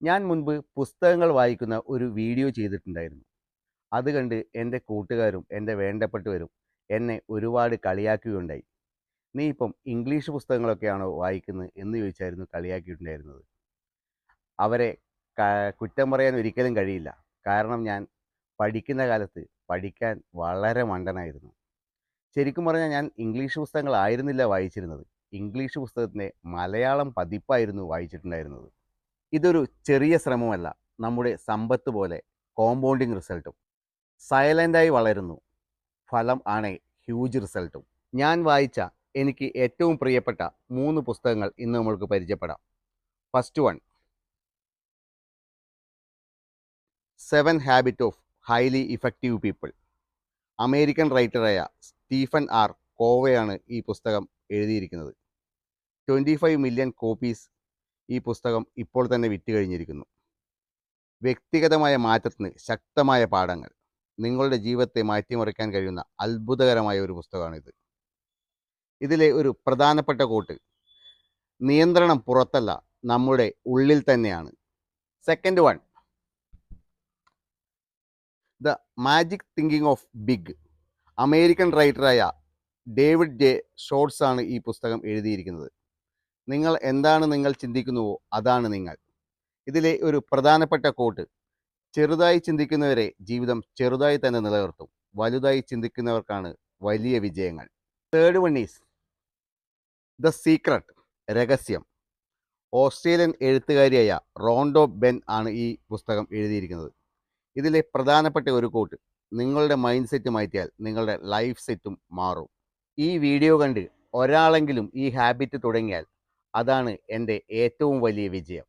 ഞാൻ മുൻപ് പുസ്തകങ്ങൾ വായിക്കുന്ന ഒരു വീഡിയോ ചെയ്തിട്ടുണ്ടായിരുന്നു. അത് കണ്ട് എൻ്റെ കൂട്ടുകാരും എൻ്റെ വേണ്ടപ്പെട്ടവരും എന്നെ ഒരുപാട് കളിയാക്കുകയുണ്ടായി. "നീ ഇപ്പം ഇംഗ്ലീഷ് പുസ്തകങ്ങളൊക്കെയാണോ വായിക്കുന്നത്?" എന്ന് ചോദിച്ചായിരുന്നു കളിയാക്കിയിട്ടുണ്ടായിരുന്നത്. അവരെ ക കുറ്റം പറയാൻ ഒരിക്കലും കഴിയില്ല. കാരണം ഞാൻ പഠിക്കുന്ന കാലത്ത് പഠിക്കാൻ വളരെ മണ്ടനായിരുന്നു. ശരിക്കും പറഞ്ഞാൽ ഞാൻ ഇംഗ്ലീഷ് പുസ്തകങ്ങളായിരുന്നില്ല വായിച്ചിരുന്നത്. ഇംഗ്ലീഷ് പുസ്തകത്തിൻ്റെ മലയാളം പതിപ്പായിരുന്നു വായിച്ചിട്ടുണ്ടായിരുന്നത്. ഇതൊരു ചെറിയ ശ്രമമല്ല, നമ്മുടെ സമ്പത്ത് പോലെ കോമ്പൗണ്ടിങ് റിസൾട്ടും. സൈലൻ്റായി വളരുന്നു, ഫലം ആണ് ഹ്യൂജ് റിസൾട്ടും. ഞാൻ വായിച്ച എനിക്ക് ഏറ്റവും പ്രിയപ്പെട്ട 3 പുസ്തകങ്ങൾ ഇന്ന് നമ്മൾക്ക് പരിചയപ്പെടാം. First one, 7 habit of highly effective people. American റൈറ്ററായ സ്റ്റീഫൻ ആർ കോവയാണ് ഈ പുസ്തകം എഴുതിയിരിക്കുന്നത്. 25 മില്യൺ കോപ്പീസ് ഈ പുസ്തകം ഇപ്പോൾ തന്നെ വിറ്റ് കഴിഞ്ഞിരിക്കുന്നു. വ്യക്തിഗതമായ മാറ്റത്തിന് ശക്തമായ പാഠങ്ങൾ. നിങ്ങളുടെ ജീവിതത്തെ മാറ്റിമറിക്കാൻ കഴിയുന്ന അത്ഭുതകരമായ ഒരു പുസ്തകമാണിത്. ഇതിലെ ഒരു പ്രധാനപ്പെട്ട കോട്ട്: നിയന്ത്രണം പുറത്തല്ല, നമ്മുടെ ഉള്ളിൽ തന്നെയാണ്. Second one, the magic thinking of big. American റൈറ്ററായ ഡേവിഡ് ജെ ഷോർട്സ് ആണ് ഈ പുസ്തകം എഴുതിയിരിക്കുന്നത്. നിങ്ങൾ ചിന്തിക്കുന്നുവോ അതാണ് നിങ്ങൾ. ഇതിലെ ഒരു പ്രധാനപ്പെട്ട കോട്ട്: ചെറുതായി ചിന്തിക്കുന്നവരെ ജീവിതം ചെറുതായി തന്നെ നിലനിർത്തും, വലുതായി ചിന്തിക്കുന്നവർക്കാണ് വലിയ വിജയങ്ങൾ. Third one is the secret, രഹസ്യം. ഓസ്ട്രേലിയൻ എഴുത്തുകാരിയായ റോണ്ടോ ബെൻ ആണ് ഈ പുസ്തകം എഴുതിയിരിക്കുന്നത്. ഇതിലെ പ്രധാനപ്പെട്ട ഒരു കോട്ട്: നിങ്ങളുടെ മൈൻഡ് സെറ്റ് മാറ്റിയാൽ നിങ്ങളുടെ ലൈഫ് സെറ്റും മാറും. ഈ വീഡിയോ കണ്ട് ഒരാളെങ്കിലും ഈ ഹാബിറ്റ് തുടങ്ങിയാൽ അതാണ് എൻ്റെ ഏറ്റവും വലിയ വിജയം.